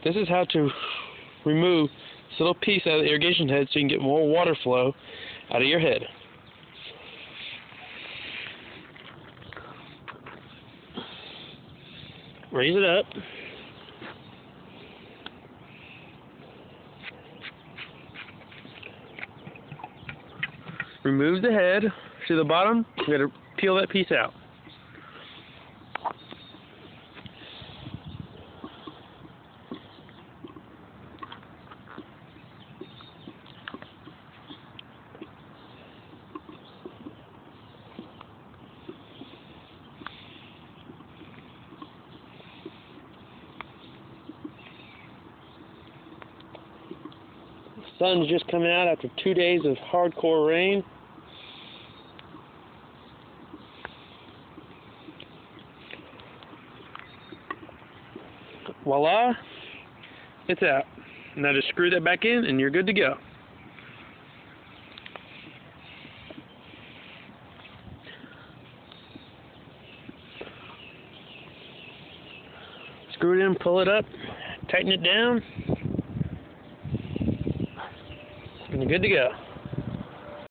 This is how to remove this little piece out of the irrigation head so you can get more water flow out of your head. Raise it up. Remove the head. See the bottom? You gotta peel that piece out. The sun's just coming out after 2 days of hardcore rain. Voila, it's out. Now just screw that back in and you're good to go. Screw it in, pull it up, tighten it down, and you're good to go.